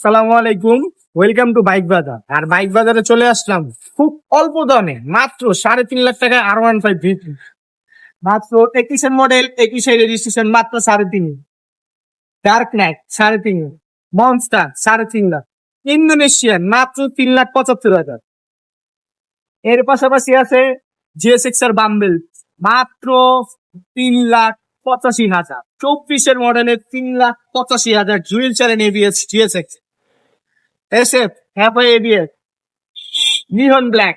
সালামু আলাইকুম, welcome to bike বাজার। আর বাইক বাজারে চলে আসলাম খুব অল্প দামে, মাত্র 3.5 লাখ টাকায় R15 ভিপি, মাত্র 21-এর মডেল, 21-এর রেজিস্ট্রেশন, মাত্র 3.5। Dark night 3.5, monster 3.5 lakh, Indonesian মাত্র 3,75,000। এর পাশাপাশি আছে GSX এর বাম্বেল, মাত্র 3,85,000। 24-এর মডেলের 3,85,000, Jewel channel ABS GSX। SF হ্যাপা ABS, নিহন ব্ল্যাক,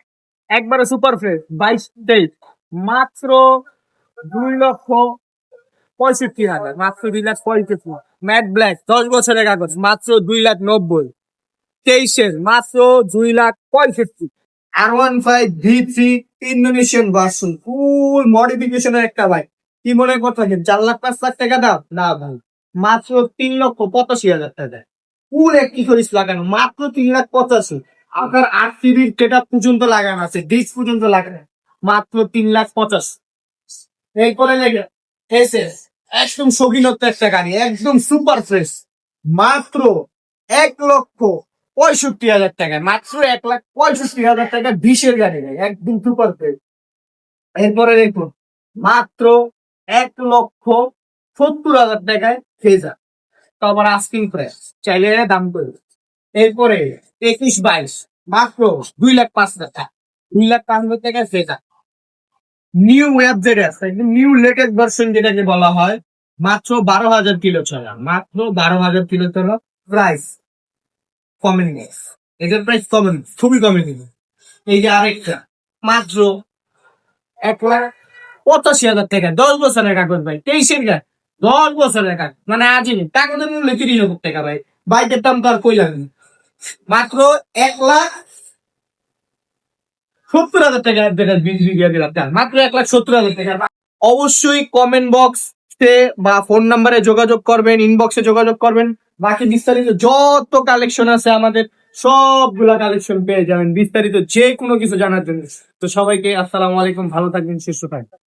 একবারে সুপার ফ্রেশ, 22 মাত্র 2,65,000, মাত্র 2,65,000। ম্যাট ব্ল্যাক 10 বছরের কাগজ, মাত্র 2,90,000। 23-এর মাত্র 2,65,000। R15 V3 ইন্দোনেশিয়ান ভার্সন, ফুল মডিফিকেশনের একটা বাইক। কি মনে করতেছেন 4,05,000 টাকা দাম? না ভাই, মাত্র 3,85,000 টাকা। ফুল একটি খরিস লাগানো, মাত্র 3,85,000। আপনার 8 সিরিজ যেটা পর্যন্ত লাগানো আছে, ডিস্ক পর্যন্ত লাগানো, মাত্র 3,85,000। এরপরে লেগে এসএস, একদম শৌখিনত্ব একটা গাড়ি, একদম সুপার ফ্রেশ, মাত্র 1,65,000 টাকা, মাত্র 1,65,000 টাকা। 20-এর গাড়ি নেই, একদম সুপার ফ্রেশ। এরপরে দেখুন, মাত্র 1,70,000 টাকায় ফেজার, তো আবার আস্কিং প্রাইস, চাইলে দাম করে। এরপরে 21-22, মাত্র 2,05,000 টাকা, 2,05,000 টাকায় ফেজার। নিউ ওয়েব যেটা আছে, নিউ লেটেস্ট ভার্সন যেটাকে বলা হয়, মাত্র 12,000 কিলো চলা, মাত্র 12,000 কিলো চলা। প্রাইস কমেনি নেই, এটার প্রাইস কমেনি, খুবই কমেনি। এই যে আরেকটা, মাত্র 1,85,000 টাকা, 10 বছরের কাগজ ভাই, 23-এর গাড়ি, 10 বছরের কাগজ, মানে আজই কাগজের মূল্য 30,000 টাকা ভাই। বাইকের দাম তো আর কই লাগে, মাত্র 1,70,000 টাকা, মাত্র 1,70,000 টাকা। অবশ্যই কমেন্ট বক্সে বা ফোন নাম্বারে যোগাযোগ করবেন, ইনবক্সে যোগাযোগ করবেন। বাকি বিস্তারিত যত কালেকশন আছে আমাদের, সবগুলা কালেকশন পেয়ে যাবেন বিস্তারিত যে কোনো কিছু জানার জন্য। তো সবাইকে আসসালামু আলাইকুম, ভালো থাকবেন, সুস্থ থাকবেন।